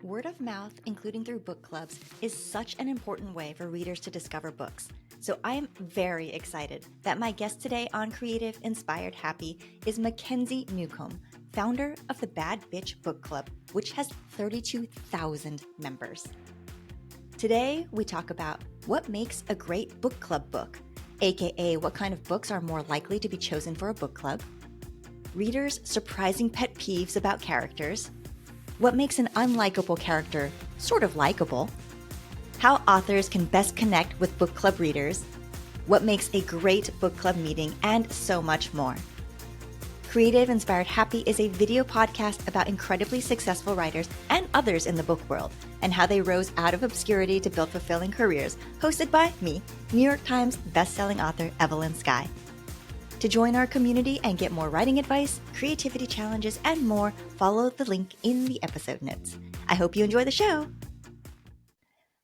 Word of mouth, including through book clubs, is such an important way for readers to discover books. So I am very excited that my guest today on Creative Inspired Happy is Mackenzie Newcomb, founder of the Bad Bitch Book Club, which has 32,000 members. Today, we talk about what makes a great book club book, aka what kind of books are more likely to be chosen for a book club, readers' surprising pet peeves about characters, what makes an unlikable character sort of likable, how authors can best connect with book club readers, what makes a great book club meeting, and so much more. Creative Inspired Happy is a video podcast about incredibly successful writers and others in the book world and how they rose out of obscurity to build fulfilling careers, hosted by me, New York Times bestselling author Evelyn Skye. To join our community and get more writing advice, creativity challenges, and more, follow the link in the episode notes. I hope you enjoy the show.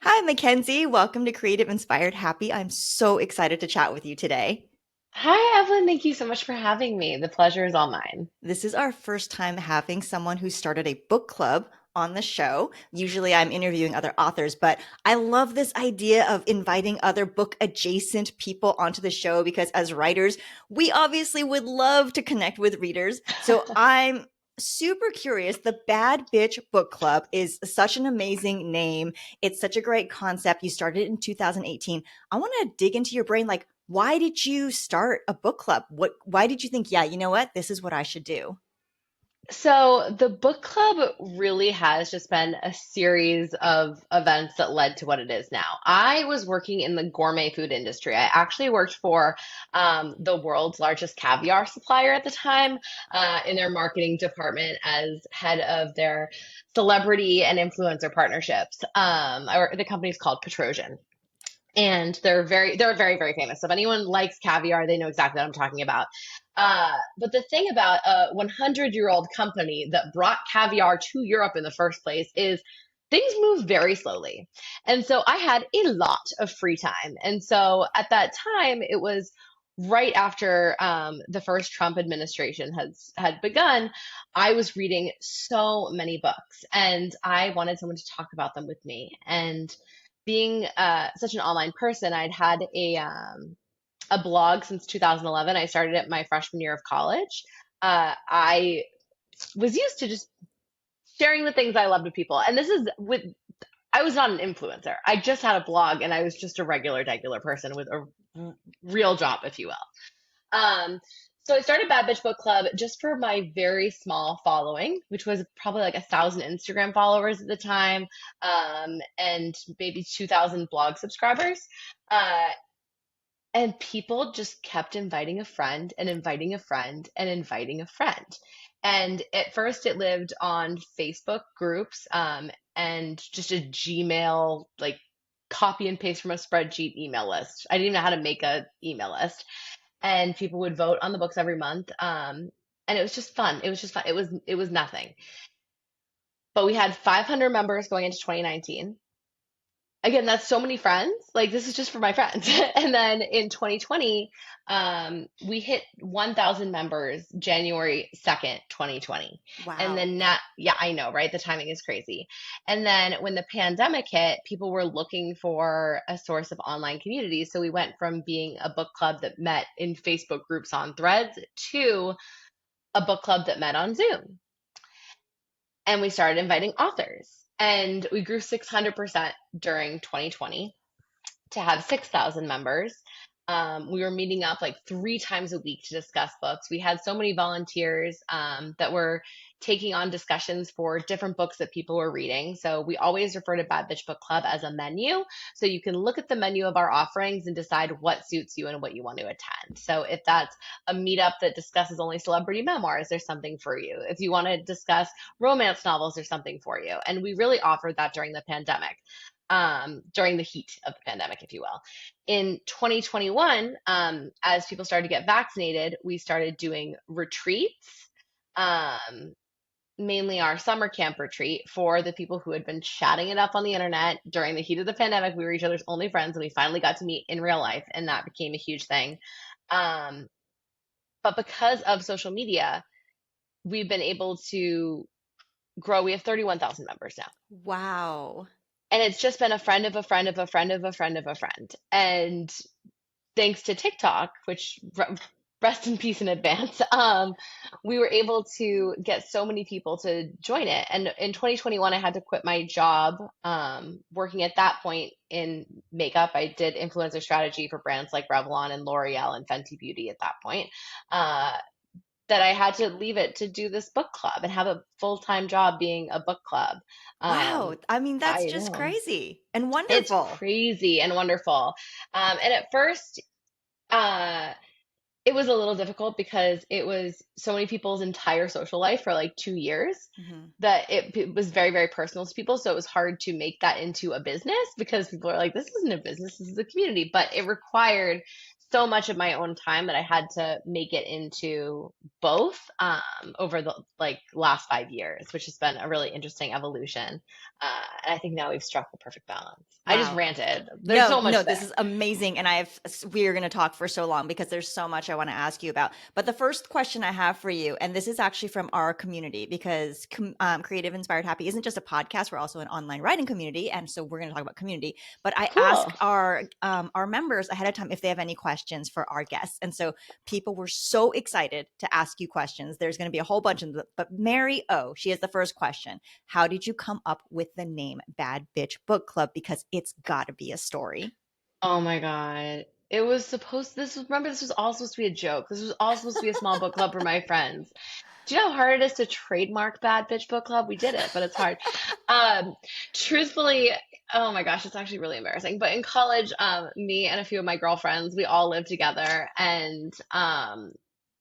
Hi, Mackenzie. Welcome to Creative Inspired Happy. I'm so excited to chat with you today. Hi, Evelyn. Thank you so much for having me. The pleasure is all mine. This is our first time having someone who started a book club on the show. Usually I'm interviewing other authors, but I love this idea of inviting other book adjacent people onto the show because as writers, we obviously would love to connect with readers. So I'm super curious. The Bad Bitch Book Club is such an amazing name. It's such a great concept. You started in 2018. I want to dig into your brain. Like, why did you start a book club? Why did you think, yeah, you know what? This is what I should do? So, the book club really has just been a series of events that led to what it is now. I was working in the gourmet food industry. I actually worked for the world's largest caviar supplier at the time in their marketing department as head of their celebrity and influencer partnerships. The company's called Petrosian. And they're very, very famous. So if anyone likes caviar, they know exactly what I'm talking about. But the thing about a 100-year-old company that brought caviar to Europe in the first place is things move very slowly. And so I had a lot of free time. And so at that time, it was right after the first Trump administration had begun. I was reading so many books, and I wanted someone to talk about them with me. And being such an online person, I'd had a blog since 2011. I started it my freshman year of college. I was used to just sharing the things I loved with people. And I was not an influencer. I just had a blog and I was just a regular person with a real job, if you will. So I started Bad Bitch Book Club just for my very small following, which was probably like 1,000 Instagram followers at the time, and maybe 2,000 blog subscribers. Uh, and people just kept inviting a friend and inviting a friend and inviting a friend. And at first it lived on Facebook groups, and just a Gmail, like copy and paste from a spreadsheet email list. I didn't even know how to make a email list. And people would vote on the books every month. And it was just fun. It was just fun. It was nothing. But we had 500 members going into 2019. Again, that's so many friends. Like this is just for my friends. And then in 2020, we hit 1,000 members January 2nd, 2020. And Wow. then yeah, I know, right? The timing is crazy. And then when the pandemic hit, people were looking for a source of online community. So we went from being a book club that met in Facebook groups on Threads to a book club that met on Zoom. And we started inviting authors. And we grew 600% during 2020 to have 6,000 members. We were meeting up like 3 times a week to discuss books. We had so many volunteers that were taking on discussions for different books that people were reading. So we always refer to Bad Bitch Book Club as a menu. So you can look at the menu of our offerings and decide what suits you and what you want to attend. So if that's a meetup that discusses only celebrity memoirs, there's something for you. If you want to discuss romance novels, there's something for you. And we really offered that during the pandemic. During the heat of the pandemic, if you will. In 2021, as people started to get vaccinated, we started doing retreats, mainly our summer camp retreat for the people who had been chatting it up on the internet during the heat of the pandemic. We were each other's only friends, and we finally got to meet in real life, and that became a huge thing. But because of social media, we've been able to grow. We have 31,000 members now. Wow. And it's just been a friend of a friend of a friend of a friend of a friend. And thanks to TikTok, which rest in peace in advance, we were able to get so many people to join it. And in 2021, I had to quit my job working at that point in makeup. I did influencer strategy for brands like Revlon and L'Oreal and Fenty Beauty at that point. That I had to leave it to do this book club and have a full-time job being a book club. Wow. I mean, that's I just know. crazy and It's wonderful. crazy and wonderful. And at first, uh, it was a little difficult because it was so many people's entire social life for like 2 years Mhm. that it was very, very personal to people. So it was hard to make that into a business because people are like, this isn't a business, this is a community. But it required so much of my own time that I had to make it into both over the like last 5 years, which has been a really interesting evolution. And I think now we've struck the perfect balance. I just Wow. ranted. There's No, so no, much this there. is amazing. And we are going to talk for so long because there's so much I want to ask you about. But the first question I have for you, and this is actually from our community because Creative Inspired Happy isn't just a podcast. We're also an online writing community. And so we're going to talk about community. But I ask Cool. our members ahead of time if they have any questions for our guests. And so people were so excited to ask you questions. There's going to be a whole bunch of them. But Mary O, she has the first question. How did you come up with the name Bad Bitch Book Club? Because it's got to be a story. Oh my God. It was supposed remember this was all supposed to be a joke. This was all supposed to be a small book club for my friends. Do you know how hard it is to trademark Bad Bitch Book Club? We did it, but it's hard. Um, truthfully, oh my gosh, it's actually really embarrassing. But in college, me and a few of my girlfriends, we all lived together and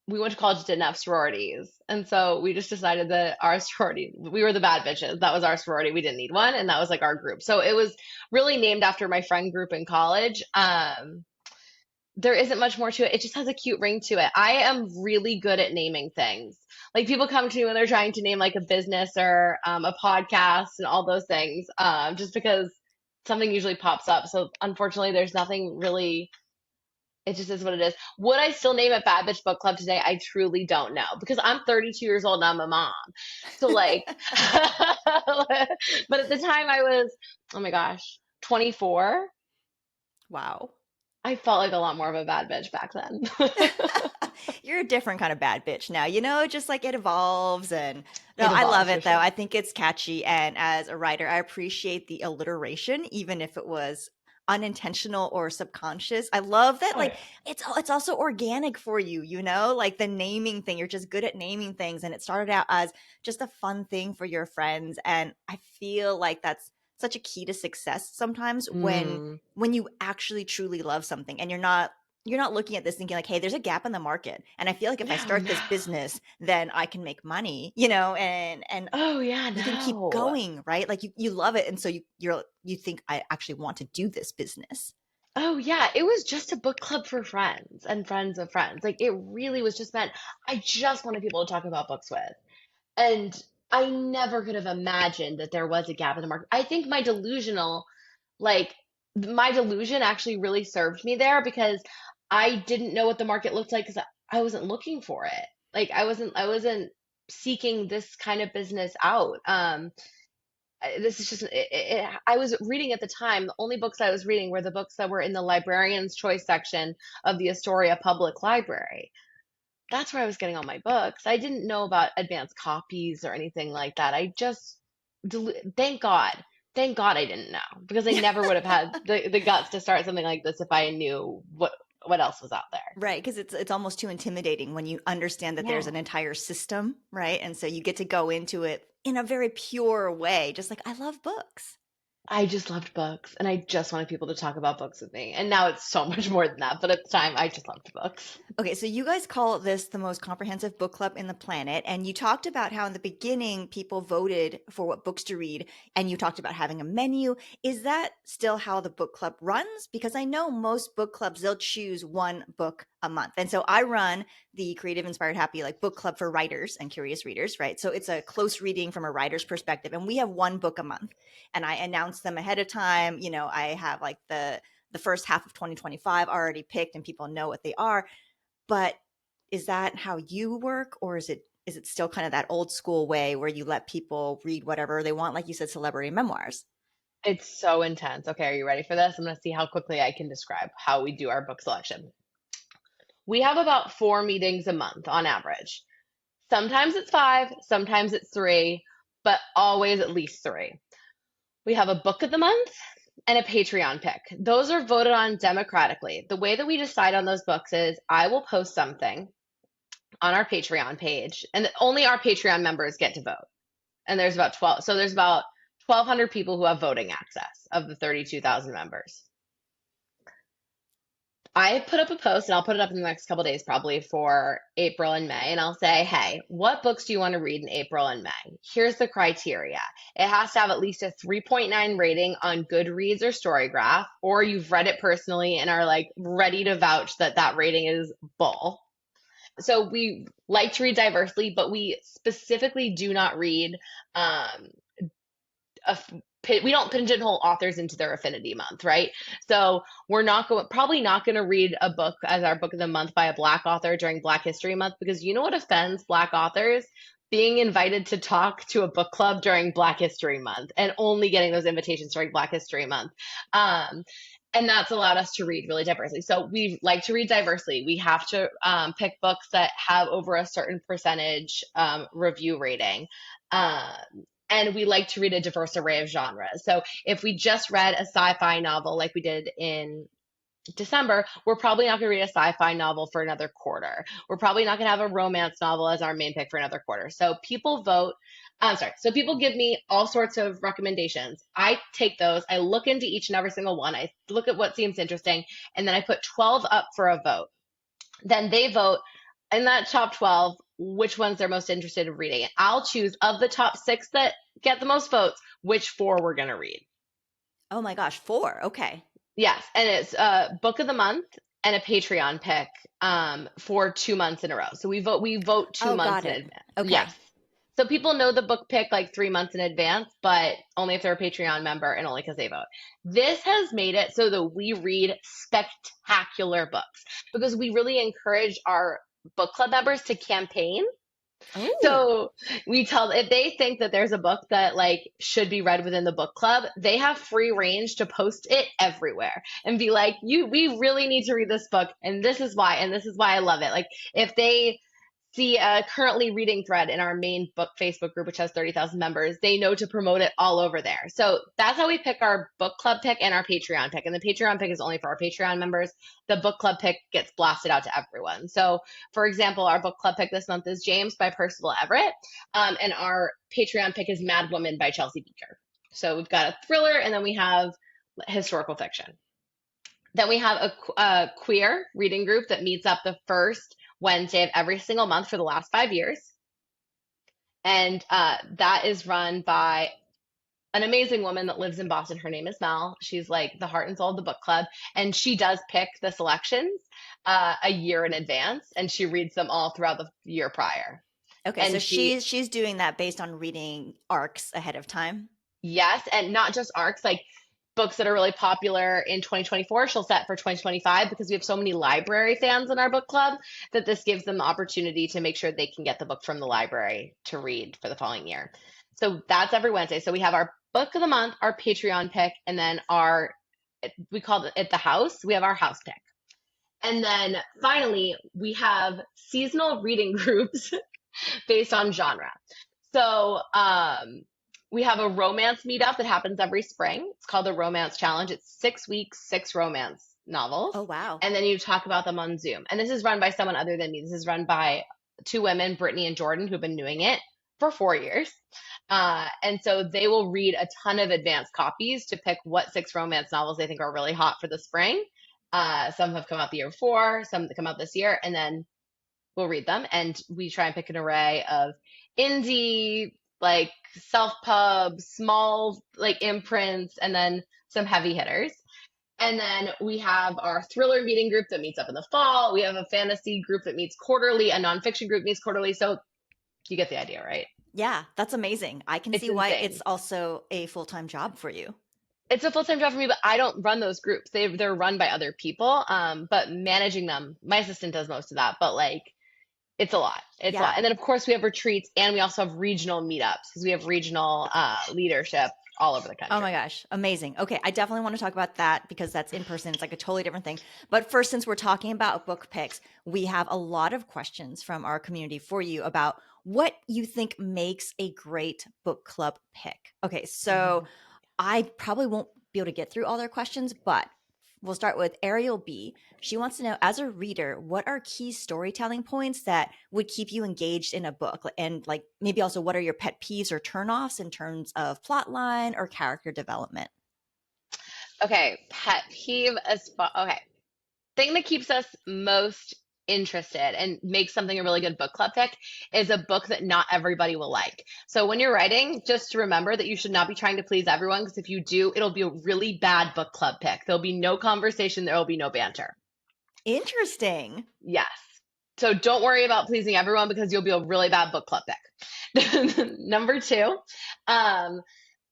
we went to college, didn't have sororities. And so we just decided that our sorority, we were the bad bitches. That was our sorority. We didn't need one. And that was like our group. So it was really named after my friend group in college. There isn't much more to it. It just has a cute ring to it. I am really good at naming things. Like people come to me when they're trying to name like a business or a podcast and all those things, just because something usually pops up. So unfortunately, there's nothing really, it just is what it is. Would I still name it Bad Bitch Book Club today? I truly don't know because I'm 32 years old and I'm a mom. So like, but at the time I was, oh my gosh, 24. Wow. I felt like a lot more of a bad bitch back then. You're a different kind of bad bitch now, just like it evolves. And no, It I evolves love for it though. sure. I think it's catchy. And as a writer, I appreciate the alliteration, even if it was unintentional or subconscious. I love that. Oh Like yeah. it's also organic for you, like the naming thing. You're just good at naming things. And it started out as just a fun thing for your friends. And I feel like that's such a key to success sometimes Mm. when you actually truly love something and you're not looking at this thinking like, hey, there's a gap in the market. And I feel like if I No, start no. this business, then I can make money, and Oh yeah, you can keep no. going, right? Like you love it. And so you think I actually want to do this business. Oh yeah, it was just a book club for friends and friends of friends. Like it really was just meant I just wanted people to talk about books with. And I never could have imagined that there was a gap in the market. I think like my delusion actually really served me there because I didn't know what the market looked like because I wasn't looking for it. Like I wasn't seeking this kind of business out. This is just I was reading at the time. The only books I was reading were the books that were in the librarian's choice section of the Astoria Public Library. That's where I was getting all my books. I didn't know about advanced copies or anything like that. I just, thank God, thank God I didn't know because I never would have had the guts to start something like this if I knew what else was out there. Right, because it's almost too intimidating when you understand that there's Yeah. an entire system, right? And so you get to go into it in a very pure way, just like I love books. I just loved books and I just wanted people to talk about books with me. And now it's so much more than that. But at the time, I just loved books. Okay, so you guys call this the most comprehensive book club in the planet. And you talked about how in the beginning people voted for what books to read, and you talked about having a menu. Is that still how the book club runs? Because I know most book clubs, they'll choose one book a month. And so I run the Creative Inspired Happy like book club for writers and curious readers, right? So it's a close reading from a writer's perspective. And we have one book a month. And I announce them ahead of time. I have like the first half of 2025 already picked and people know what they are. But is that how you work, or is it is it still kind of that old school way where you let people read whatever they want, like you said, celebrity memoirs? It's so intense. Okay, are you ready for this? I'm going to see how quickly I can describe how we do our book selection. We have about 4 meetings a month on average. Sometimes it's five, sometimes it's three, but always at least three. We have a book of the month and a Patreon pick. Those are voted on democratically. The way that we decide on those books is I will post something on our Patreon page, and only our Patreon members get to vote. And there's about 12, so there's about 1,200 people who have voting access of the 32,000 members. I put up a post, and I'll put it up in the next couple days, probably for April and May, and I'll say, hey, what books do you want to read in April and May? Here's the criteria. It has to have at least a 3.9 rating on Goodreads or Storygraph, or you've read it personally and are like ready to vouch that that rating is bull. So we like to read diversely, but we specifically do not read we don't pigeonhole authors into their affinity month, right? So we're probably not going to read a book as our book of the month by a Black author during Black History Month, because you know what offends Black authors? Being invited to talk to a book club during Black History Month and only getting those invitations during Black History Month. And that's allowed us to read really diversely. So we like to read diversely. We have to pick books that have over a certain percentage review rating. And we like to read a diverse array of genres. So if we just read a sci-fi novel like we did in December, we're probably not going to read a sci-fi novel for another quarter. We're probably not going to have a romance novel as our main pick for another quarter. So people vote. So people give me all sorts of recommendations. I take those. I look into each and every single one. I look at what seems interesting, and then I put 12 up for a vote. Then they vote in that top 12 which ones they're most interested in reading. And I'll choose of the top 6 that get the most votes, which 4 we're going to read. Oh my gosh, 4. Okay. Yes, and it's a book of the month and a Patreon pick for 2 months in a row. So we vote 2 months Got in it. advance. Okay. Yes. So people know the book pick like 3 months in advance, but only if they're a Patreon member and only because they vote. This has made it so that we read spectacular books because we really encourage our book club members to campaign. Oh. So we tell if they think that there's a book that like should be read within the book club, they have free range to post it everywhere and be like, we really need to read this book, and this is why, I love it. Like if they see a currently reading thread in our main book Facebook group, which has 30,000 members, they know to promote it all over there. So that's how we pick our book club pick and our Patreon pick. And the Patreon pick is only for our Patreon members. The book club pick gets blasted out to everyone. So for example, our book club pick this month is James by Percival Everett. And our Patreon pick is Mad Woman by Chelsea Beaker. So we've got a thriller, and then we have historical fiction. Then we have a queer reading group that meets up the first Wednesday of every single month for the last 5 years. And that is run by an amazing woman that lives in Boston. Her name is Mel. She's like the heart and soul of the book club. And she does pick the selections a year in advance, and she reads them all throughout the year prior. Okay, and so she's doing that based on reading arcs ahead of time? Yes, and not just arcs, like books that are really popular in 2024, she'll set for 2025 because we have so many library fans in our book club that this gives them the opportunity to make sure they can get the book from the library to read for the following year. So that's every Wednesday. So we have our book of the month, our Patreon pick, and then we call it the house. We have our house pick. And then finally, we have seasonal reading groups based on genre. So, we have a romance meetup that happens every spring. It's called the Romance Challenge. It's 6 weeks, 6 romance novels. Oh, wow. And then you talk about them on Zoom. And this is run by someone other than me. This is run by 2 women, Brittany and Jordan, who've been doing it for 4 years. And so they will read a ton of advanced copies to pick what 6 romance novels they think are really hot for the spring. Some have come out the year before, some that come out this year, and then we'll read them. And we try and pick an array of indie, like self-pub, small like imprints, and then some heavy hitters. And then we have our thriller meeting group that meets up in the fall. We have a fantasy group that meets quarterly, a nonfiction group meets quarterly. So you get the idea, right? Yeah, that's amazing. I can see why it's also a full-time job for you. It's a full-time job for me, but I don't run those groups. They're run by other people. But managing them, my assistant does most of that. But like It's a lot. It's a lot. Yeah. And then, of course, we have retreats and we also have regional meetups because we have regional leadership all over the Oh country. my gosh, amazing. Okay, I definitely want to talk about that because that's in person. It's like a totally different thing. But first, since we're talking about book picks, we have a lot of questions from our community for you about what you think makes a great book club pick. Okay, so I probably won't be able to get through all their questions, but we'll start with Ariel B. She wants to know, as a reader, what are key storytelling points that would keep you engaged in a book? And like maybe also what are your pet peeves or turnoffs in terms of plot line or character development? Okay, pet peeve as far, okay. Thing that keeps us most interested and makes something a really good book club pick is a book that not everybody will like. So when you're writing, just remember that you should not be trying to please everyone because if you do, it'll be a really bad book club pick. There'll be no conversation, there will be no banter. Interesting. Yes. So don't worry about pleasing everyone because you'll be a really bad book club pick. Number two, um,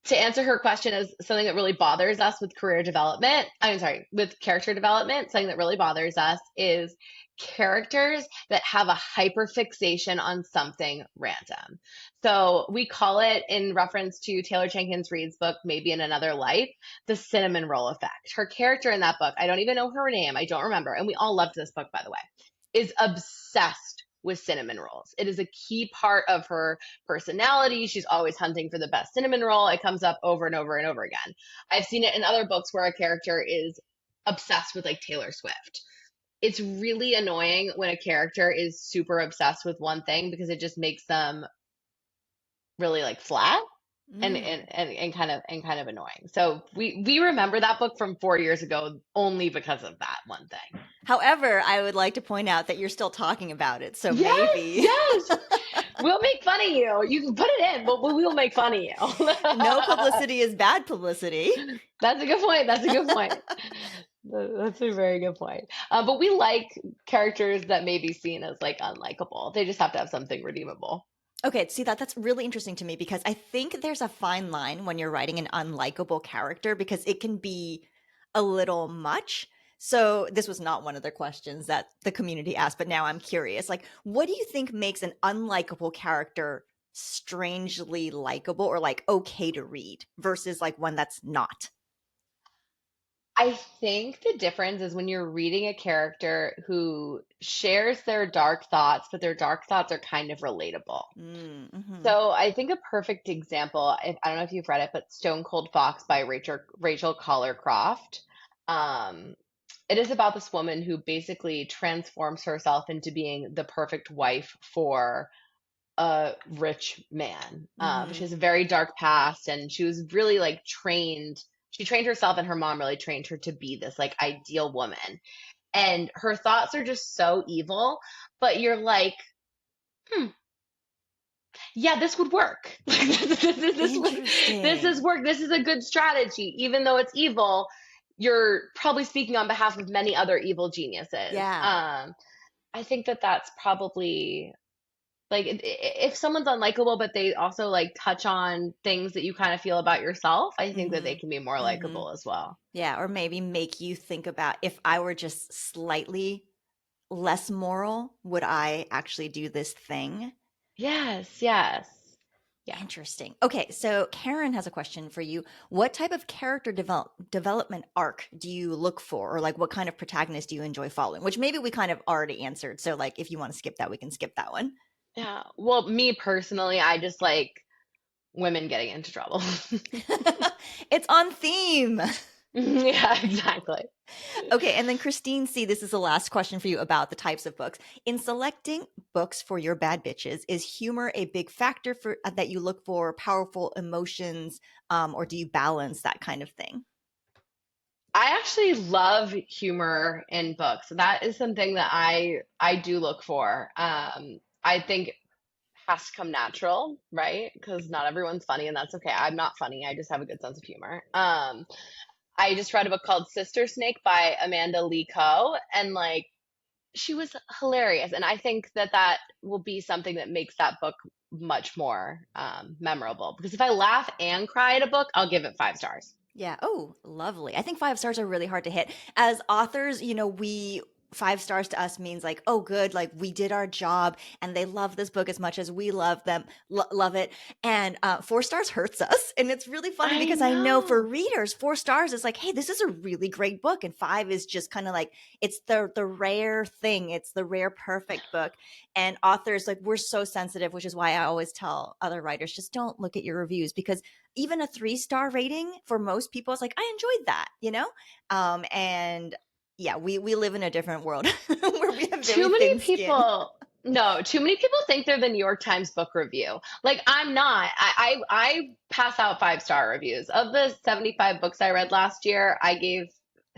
to answer her question is something that really bothers us with career development. I'm sorry, with character development, something that really bothers us is characters that have a hyperfixation on something random. So we call it, in reference to Taylor Jenkins Reid's book, Maybe in Another Life, the cinnamon roll effect. Her character in that book, I don't even know her name, I don't remember, and we all loved this book, by the way, is obsessed with cinnamon rolls. It is a key part of her personality. She's always hunting for the best cinnamon roll. It comes up over and over and over again. I've seen it in other books where a character is obsessed with like Taylor Swift. It's really annoying when a character is super obsessed with one thing because it just makes them really like flat and Mm. kind of annoying. So we remember that book from 4 years ago only because of that one thing. However, I would like to point out that you're still talking about it. So Yes, maybe yes. We'll make fun of you. You can put it in, but we will make fun of you. no publicity is bad publicity. That's a good point. That's a good point. That's a very good point. But we like characters that may be seen as like unlikable. They just have to have something redeemable. Okay, see that's really interesting to me because I think there's a fine line when you're writing an unlikable character because it can be a little much. So this was not one of the questions that the community asked, but now I'm curious. Like, what do you think makes an unlikable character strangely likable or like okay to read versus like one that's not? I think the difference is when you're reading a character who shares their dark thoughts, but their dark thoughts are kind of relatable. Mm-hmm. So I think a perfect example, if, I don't know if you've read it, but Stone Cold Fox by Rachel Collar Croft. Um, it is about this woman who basically transforms herself into being the perfect wife for a rich man. She Mm-hmm. has a very dark past, and she was really like trained. She trained herself, and her mom really trained her to be this like ideal woman. And her thoughts are just so evil, but you're like, hmm, yeah, this would work. This is Interesting. work. This is a good strategy. Even though it's evil, you're probably speaking on behalf of many other evil geniuses. Yeah. I think that that's probably like if someone's unlikable, but they also like touch on things that you kind of feel about yourself, I think that Mm-hmm. they can be more Mm-hmm. likable as well. Yeah, or maybe make you think about if I were just slightly less moral, would I actually do this thing? Yes, yes. Yeah. Interesting. Okay, so Karen has a question for you. What type of character development arc do you look for, or like what kind of protagonist do you enjoy following? Which maybe we kind of already answered. So, like, if you want to skip that, we can skip that one. Yeah. Well, me personally, I just like women getting into trouble. It's on theme. Yeah, exactly. Okay, and then Christine C, this is the last question for you about the types of books. In selecting books for your bad bitches, is humor a big factor for that you look for powerful emotions, or do you balance that kind of thing? I actually love humor in books. That is something that I do look for. I think it has to come natural, right? Because not everyone's funny, and that's okay. I'm not funny. I just have a good sense of humor. I just read a book called Sister Snake by Amanda Lee Coe, and like she was hilarious. And I think that that will be something that makes that book much more memorable. Because if I laugh and cry at a book, I'll give it 5 stars. Yeah. Oh, lovely. I think 5 stars are really hard to hit. As authors, we five stars to us means like, oh, good, like we did our job and they love this book as much as we love them, love it. And four stars hurts us. And it's really funny I because I know for know. readers, four stars is like, hey, this is a really great book. And five is just kind of like, it's the rare thing. It's the rare perfect book. And authors, like, we're so sensitive, which is why I always tell other writers, just don't look at your reviews, because even a 3-star rating for most people is like, I enjoyed that, you know? And yeah, we live in a different world where we have very Too many thin skin. people, no, too many people think they're the New York Times book review. Like I'm not. I pass out 5-star reviews. Of the 75 books I read last year, I gave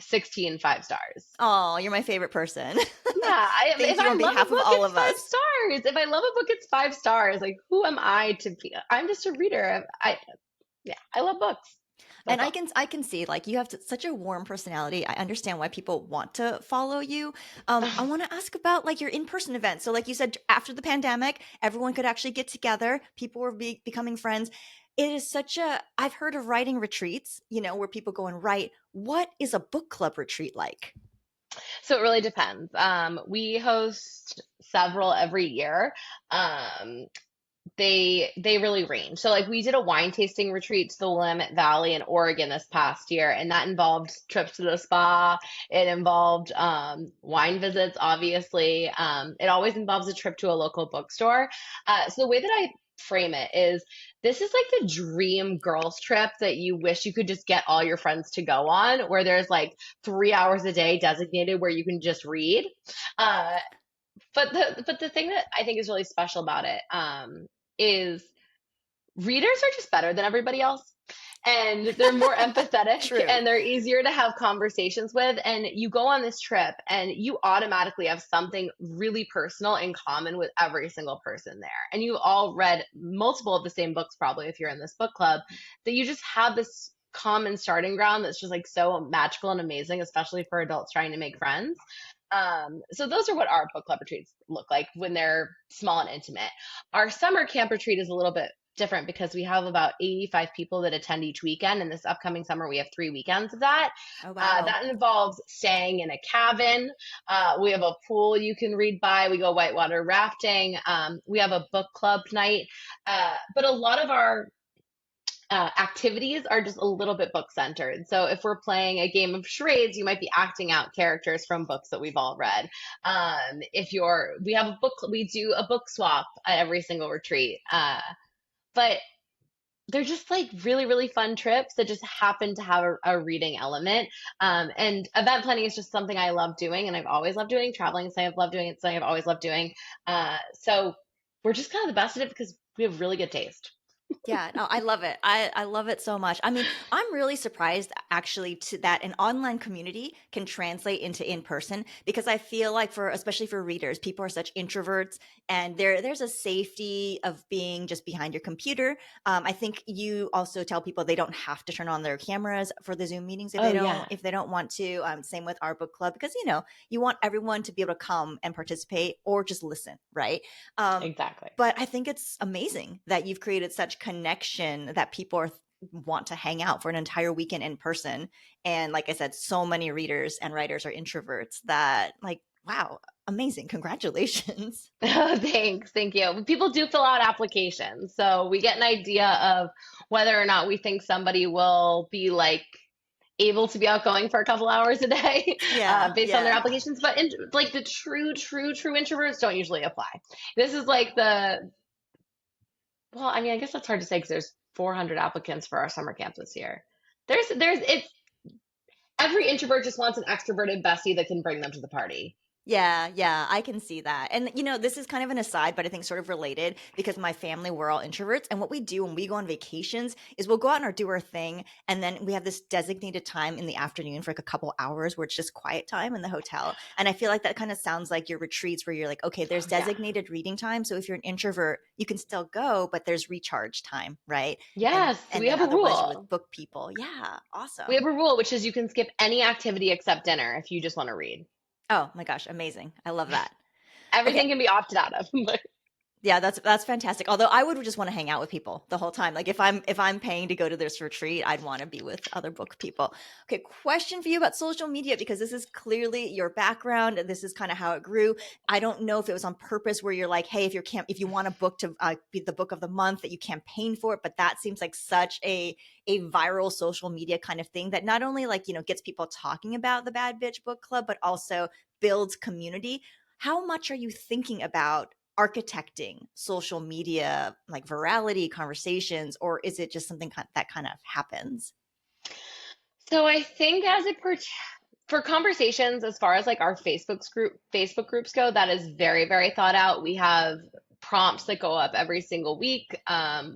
16 5 stars. Oh, you're my favorite person. Yeah, if Thank you I on love a behalf of book, all it's of five us. stars. If I love a book, it's 5 stars. Like who am I to be? I'm just a reader. Yeah, I love books. And That's all. I can see like you have such a warm personality. I understand why people want to follow you. I want to ask about like your in-person events. So like you said, after the pandemic, everyone could actually get together. People were becoming friends. It is such a, I've heard of writing retreats, you know, where people go and write. What is a book club retreat like? So it really depends. We host several every year. Um, they really range. So like we did a wine tasting retreat to the Willamette Valley in Oregon this past year, and that involved trips to the spa. It involved wine visits, obviously. It always involves a trip to a local bookstore. So the way that I frame it is this is like the dream girls trip that you wish you could just get all your friends to go on, where there's like 3 hours a day designated where you can just read. Uh, but the thing that I think is really special about it is readers are just better than everybody else. And they're more empathetic True. and they're easier to have conversations with. And you go on this trip and you automatically have something really personal in common with every single person there. And you've all read multiple of the same books, probably, if you're in this book club, that you just have this common starting ground that's just like so magical and amazing, especially for adults trying to make friends. So those are what our book club retreats look like when they're small and intimate. Our summer camp retreat is a little bit different because we have about 85 people that attend each weekend. And this upcoming summer, we have 3 weekends of that. Oh, wow. That involves staying in a cabin. We have a pool you can read by. We go whitewater rafting. We have a book club night. But a lot of our activities are just a little bit book centered. So if we're playing a game of charades, you might be acting out characters from books that we've all read. We have a book, we do a book swap at every single retreat. But they're just like really, really fun trips that just happen to have a reading element. And event planning is just something I love doing, and I've always loved doing. Traveling is something I've loved doing. It's something I've always loved doing. So we're just kind of the best at it because we have really good taste. Yeah, no, I love it. I love it so much. I mean, I'm really surprised actually to that an online community can translate into in person, because I feel like for especially for readers, people are such introverts, and there's a safety of being just behind your computer. I think you also tell people they don't have to turn on their cameras for the Zoom meetings Oh yeah, if they don't want to. Same with our book club, because you know you want everyone to be able to come and participate or just listen, right? Um, exactly. but I think it's amazing that you've created such connection that people want to hang out for an entire weekend in person. And like I said, so many readers and writers are introverts that, like, wow, amazing. Congratulations. Thanks, thank you. People do fill out applications, so we get an idea of whether or not we think somebody will be like able to be outgoing for a couple hours a day Yeah, based on their yeah. applications. But like the true introverts don't usually apply. This is like the, well, I mean, I guess that's hard to say because there's 400 applicants for our summer camp this year. It's every introvert just wants an extroverted bestie that can bring them to the party. Yeah, yeah, I can see that. And you know, this is kind of an aside, but I think sort of related, because my family, we're all introverts. And what we do when we go on vacations is we'll go out and do our thing. And then we have this designated time in the afternoon for like a couple hours where it's just quiet time in the hotel. And I feel like that kind of sounds like your retreats where you're like, okay, there's Oh yeah. designated reading time. So if you're an introvert, you can still go, but there's recharge time, right? Yes, And we then have a otherwise you're with rule. book people. Yeah, We have awesome. a rule, which is you can skip any activity except dinner if you just want to read. Oh my gosh, amazing. I love that. Okay, Everything can be opted out of. Yeah, that's fantastic. Although I would just want to hang out with people the whole time. Like if I'm paying to go to this retreat, I'd want to be with other book people. Okay, question for you about social media because this is clearly your background and this is kind of how it grew. I don't know if it was on purpose where you're like, hey, if you want a book to be the book of the month that you campaign for it, but that seems like such a viral social media kind of thing that not only like, gets people talking about the Bad Bitch Book Club, but also builds community. How much are you thinking about architecting social media like virality conversations, or is it just something that kind of happens? So I think for conversations as far as like our Facebook groups go, that is very, very thought out. We have prompts that go up every single week.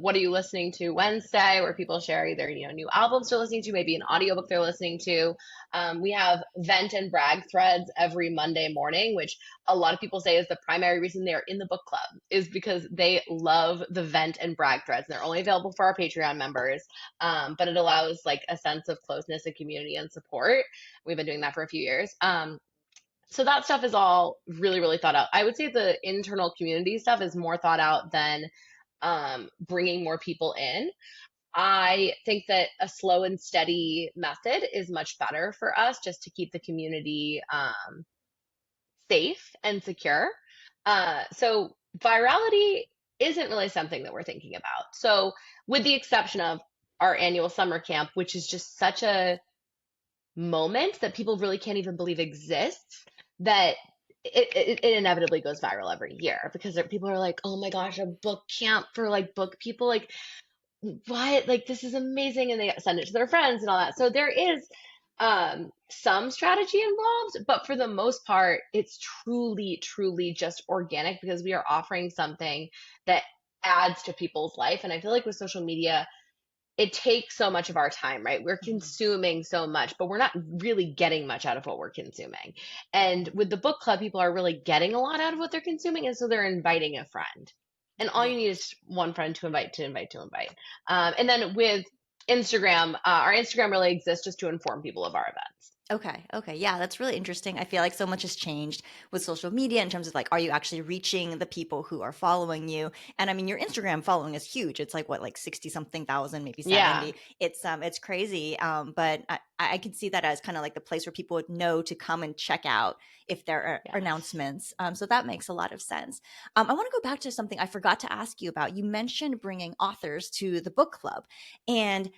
What are you listening to Wednesday, where people share either, new albums they're listening to, maybe an audiobook they're listening to. We have vent and brag threads every Monday morning, which a lot of people say is the primary reason they are in the book club, is because they love the vent and brag threads. And they're only available for our Patreon members. But it allows like a sense of closeness and community and support. We've been doing that for a few years. So that stuff is all really, really thought out. I would say the internal community stuff is more thought out than bringing more people in. I think that a slow and steady method is much better for us just to keep the community safe and secure. So virality isn't really something that we're thinking about. So, with the exception of our annual summer camp, which is just such a moment that people really can't even believe exists, that it inevitably goes viral every year because people are like, oh my gosh, a book camp for like book people. Like, what? Like, this is amazing. And they send it to their friends and all that. So there is some strategy involved, but for the most part, it's truly, truly just organic because we are offering something that adds to people's life. And I feel like with social media, it takes so much of our time, right? We're Mhm. consuming so much, but we're not really getting much out of what we're consuming. And with the book club, people are really getting a lot out of what they're consuming. And so they're inviting a friend. And all Yeah. you need is one friend to invite, to invite, to invite. And then with Instagram, our Instagram really exists just to inform people of our events. Okay. Okay. Yeah, that's really interesting. I feel like so much has changed with social media in terms of like, are you actually reaching the people who are following you? And I mean, your Instagram following is huge. It's like what, like 60 something thousand, maybe Yeah. 70. It's crazy. But I can see that as kind of like the place where people would know to come and check out if there are Yes. announcements. So that makes a lot of sense. I want to go back to something I forgot to ask you about. You mentioned bringing authors to the book club, and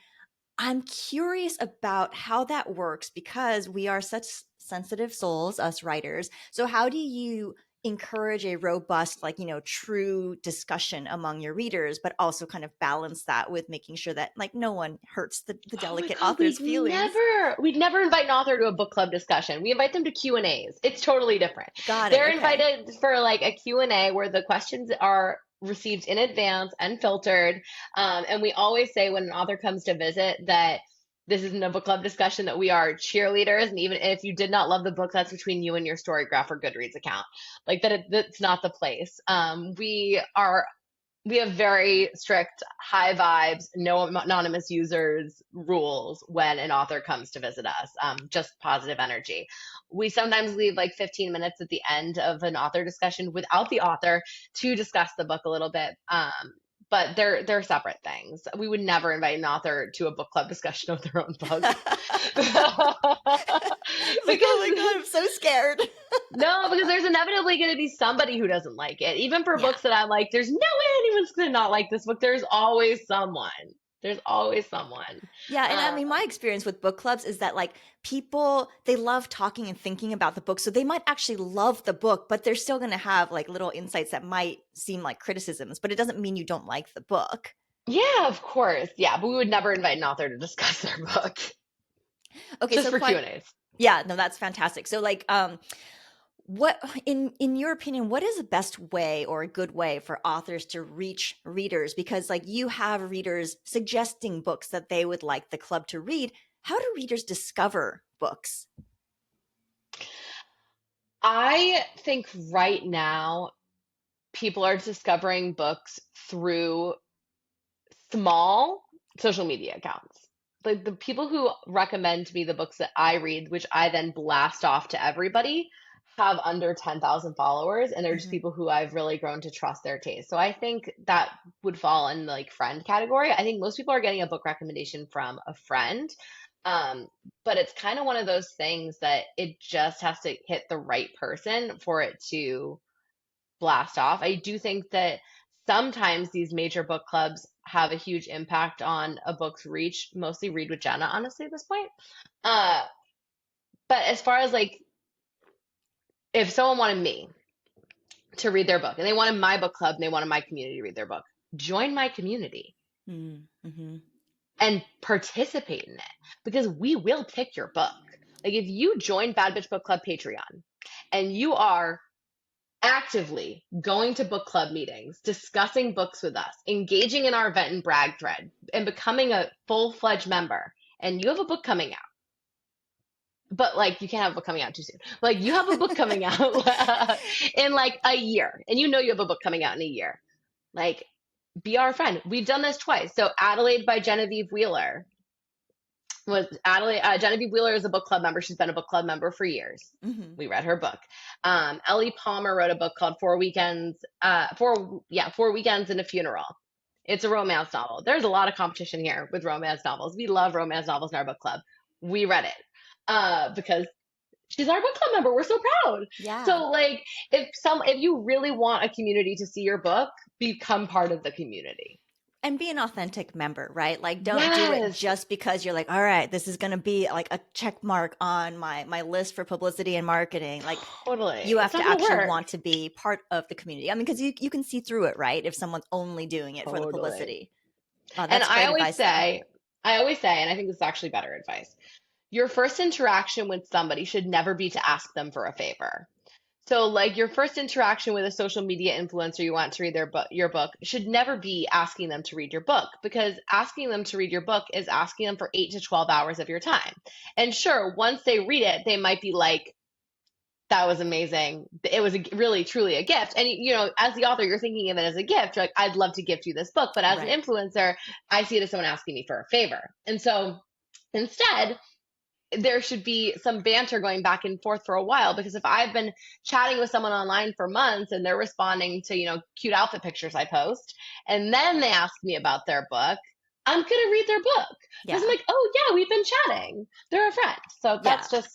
I'm curious about how that works because we are such sensitive souls, us writers. So, how do you encourage a robust, like, true discussion among your readers, but also kind of balance that with making sure that, like, no one hurts the Oh my delicate God, author's feelings? we'd never invite an author to a book club discussion. We invite them to Q&As. It's totally different. Got it. They're Okay. invited for like a Q&A where the questions are received in advance and filtered. And we always say when an author comes to visit that this isn't a book club discussion, that we are cheerleaders. And even if you did not love the book, that's between you and your Storygraph or Goodreads account. Like that's not the place. We have very strict high vibes, no anonymous users rules when an author comes to visit us. Just positive energy. We sometimes leave like 15 minutes at the end of an author discussion without the author to discuss the book a little bit. But they're separate things. We would never invite an author to a book club discussion of their own book. It's like, oh my Because God, I'm so scared. no, because there's inevitably going to be somebody who doesn't like it. Even for Yeah. books that I'm like, there's no way anyone's going to not like this book. There's always someone. There's always someone. Yeah, and I Uh, mean, my experience with book clubs is that like people they love talking and thinking about the book, so they might actually love the book, but they're still going to have like little insights that might seem like criticisms, but it doesn't mean you don't like the book. yeah, of course. Yeah, but we would never invite an author to discuss their book Okay, just so for quite Q&As. yeah, no, that's fantastic. So like what in your opinion, what is the best way or a good way for authors to reach readers because like you have readers suggesting books that they would like the club to read. How do readers discover books? I think right now people are discovering books through small social media accounts. Like the people who recommend to me the books that I read, which I then blast off to everybody, have under 10,000 followers, and they're just Hmm. people who I've really grown to trust their taste. So I think that would fall in the like friend category. I think most people are getting a book recommendation from a friend. Um, but it's kind of one of those things that it just has to hit the right person for it to blast off. I do think that sometimes these major book clubs have a huge impact on a book's reach, mostly Read with Jenna, honestly, at this point. Uh, but as far as like if someone wanted me to read their book and they wanted my book club and they wanted my community to read their book, join my community Mm-hmm. and participate in it because we will pick your book. Like if you join Bad Bitch Book Club Patreon and you are actively going to book club meetings, discussing books with us, engaging in our event and brag thread, and becoming a full-fledged member, and you have a book coming out, but like you can't have a book coming out too soon. Like you have a book coming out in like a year, and you know you have a book coming out in a year. Like, be our friend. We've done this twice. So Adelaide by Genevieve Wheeler was Adelaide. Genevieve Wheeler is a book club member. She's been a book club member for years. Hmm. We read her book. Ellie Palmer wrote a book called Four Weekends. Four Weekends and a Funeral. It's a romance novel. There's a lot of competition here with romance novels. We love romance novels in our book club. We read it because she's our book club member. We're so proud. Yeah. So like if you really want a community to see your book, become part of the community. And be an authentic member, right? Like don't do it Yes, just because you're like, all right, this is going to be like a check mark on my list for publicity and marketing. Like totally. you It's have not to gonna actually work. want to be part of the community. I mean, because you can see through it, right? If someone's only doing it for the Totally. publicity. Oh, And that's great advice though. I always say, and I think this is actually better advice. Your first interaction with somebody should never be to ask them for a favor. So, like your first interaction with a social media influencer you want to read your book should never be asking them to read your book because asking them to read your book is asking them for 8 to 12 hours of your time. And sure, once they read it, they might be like, "That was amazing. It was really, truly a gift." And you know, as the author, you're thinking of it as a gift. You're like, "I'd love to gift you this book," but as an Right. influencer, I see it as someone asking me for a favor. And so, instead there should be some banter going back and forth for a while because if I've been chatting with someone online for months and they're responding to, you know, cute outfit pictures I post, and then they ask me about their book, I'm gonna read their book because I'm Yeah. like, oh yeah, we've been chatting. They're a friend. So Yeah. that's just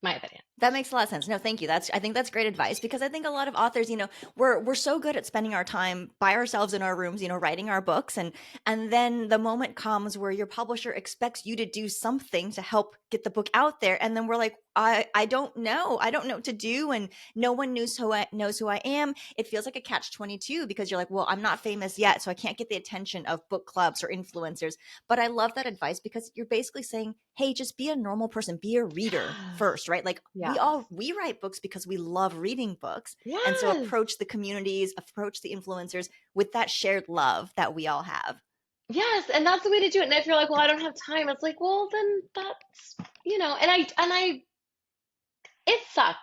my opinion. That makes a lot of sense. No, thank you. I think that's great advice because I think a lot of authors, we're so good at spending our time by ourselves in our rooms, writing our books and then the moment comes where your publisher expects you to do something to help get the book out there and then we're like, I don't know. I don't know what to do and no one knows who I am. It feels like a catch-22 because you're like, well, I'm not famous yet, so I can't get the attention of book clubs or influencers. But I love that advice because you're basically saying, hey, just be a normal person, be a reader first, right? Like Yes. we write books because we love reading books. And so Yes. approach the communities, approach the influencers with that shared love that we all have. Yes, and that's the way to do it. And if you're like, well, I don't have time, it's like, well, then that's, you know, and I it sucks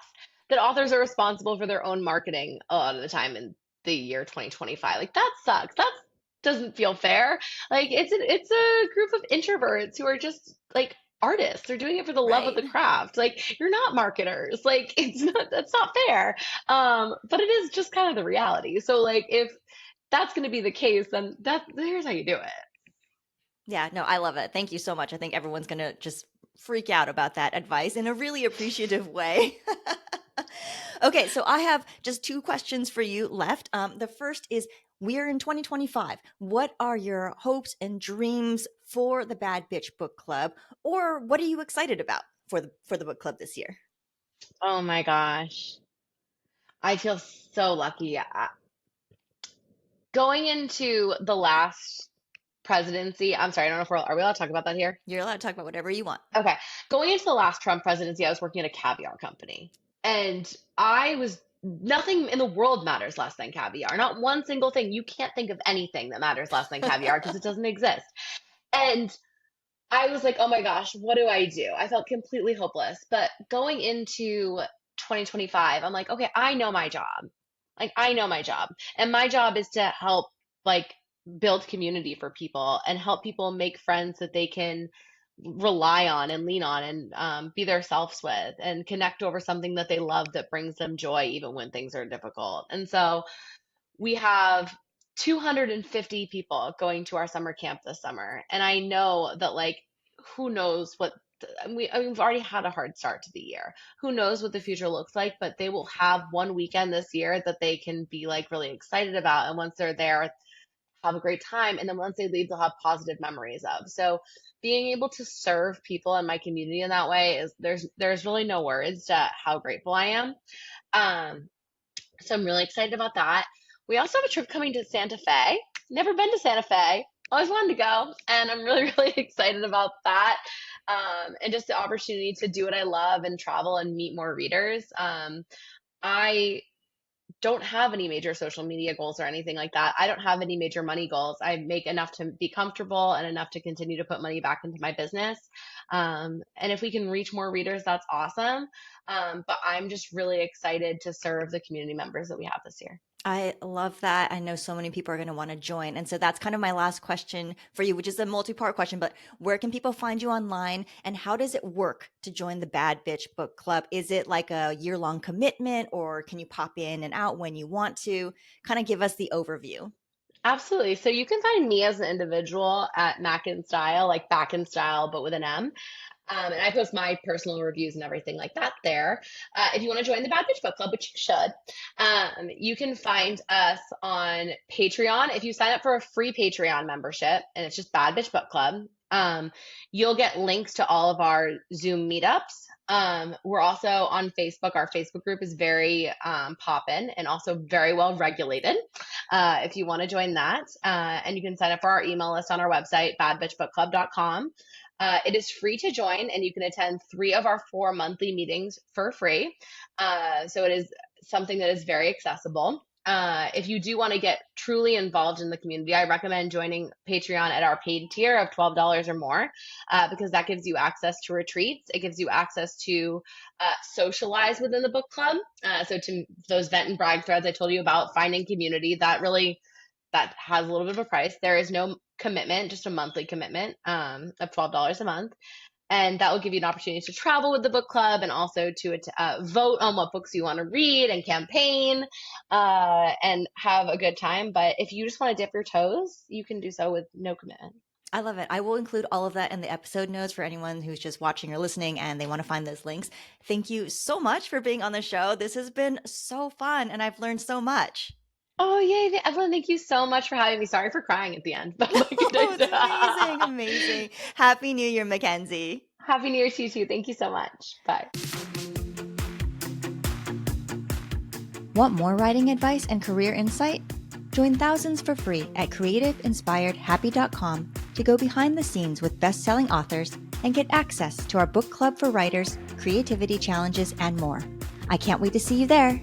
that authors are responsible for their own marketing a lot of the time in the year 2025. Like that sucks. That doesn't feel fair. Like it's a group of introverts who are just like artists. They're doing it for the love of Right. the craft. Like you're not marketers. Like it's not that's not fair. But it is just kind of the reality. So like if that's going to be the case, then here's how you do it. Yeah, no, I love it. Thank you so much. I think everyone's going to just freak out about that advice in a really appreciative way. Okay, so I have just two questions for you left. The first is we're in 2025. What are your hopes and dreams for the Bad Bitch Book Club? Or what are you excited about for the book club this year? Oh my gosh. I feel so lucky. Going into the last presidency, I'm sorry, I don't know if are we allowed to talk about that here? You're allowed to talk about whatever you want. Okay. Going into the last Trump presidency, I was working at a caviar company. And I was nothing in the world matters less than caviar. Not one single thing. You can't think of anything that matters less than caviar because it doesn't exist. And I was like, oh my gosh, what do I do? I felt completely hopeless. But going into 2025, I'm like, okay, I know my job. Like, I know my job. And my job is to help, like, build community for people and help people make friends that they can rely on and lean on and be themselves with and connect over something that they love that brings them joy even when things are difficult. And so we have 250 people going to our summer camp this summer. And I know that, like, who knows what we've already had a hard start to the year. Who knows what the future looks like, but they will have one weekend this year that they can be like really excited about. And once they're there, have a great time. And then once they leave, they'll have positive memories of. So being able to serve people in my community in that way is there's really no words to how grateful I am. Um, so I'm really excited about that. We also have a trip coming to Santa Fe. Never been to Santa Fe. Always wanted to go, and I'm really, really excited about that. And just the opportunity to do what I love and travel and meet more readers. I don't have any major social media goals or anything like that. I don't have any major money goals. I make enough to be comfortable and enough to continue to put money back into my business. And if we can reach more readers, that's awesome. But I'm just really excited to serve the community members that we have this year. I love that. I know so many people are going to want to join. And so that's kind of my last question for you, which is a multi-part question, but where can people find you online and how does it work to join the Bad Bitch Book Club? Is it like a year-long commitment or can you pop in and out when you want to? Kind of give us the overview. Absolutely. So you can find me as an individual at Mac and Style, like back in style, but with an M. And I post my personal reviews and everything like that there. If you want to join the Bad Bitch Book Club, which you should, you can find us on Patreon. If you sign up for a free Patreon membership, and it's just Bad Bitch Book Club, you'll get links to all of our Zoom meetups. We're also on Facebook. Our Facebook group is very poppin' and also very well regulated. If you want to join that, and you can sign up for our email list on our website, badbitchbookclub.com. It is free to join, and you can attend 3 of our 4 monthly meetings for free. So it is something that is very accessible. If you do want to get truly involved in the community, I recommend joining Patreon at our paid tier of $12 or more, because that gives you access to retreats. It gives you access to socialize within the book club. So to those vent and brag threads I told you about, finding community, that has a little bit of a price. There is no commitment, just a monthly commitment of $12 a month. And that will give you an opportunity to travel with the book club and also to vote on what books you want to read and campaign and have a good time. But if you just want to dip your toes, you can do so with no commitment. I love it. I will include all of that in the episode notes for anyone who's just watching or listening and they want to find those links. Thank you so much for being on the show. This has been so fun and I've learned so much. Oh, yay. Evelyn, thank you so much for having me. Sorry for crying at the end. But Oh, it's amazing. Amazing. Happy New Year, Mackenzie. Happy New Year to you too. Thank you so much. Bye. Want more writing advice and career insight? Join thousands for free at creativeinspiredhappy.com to go behind the scenes with best-selling authors and get access to our book club for writers, creativity challenges, and more. I can't wait to see you there.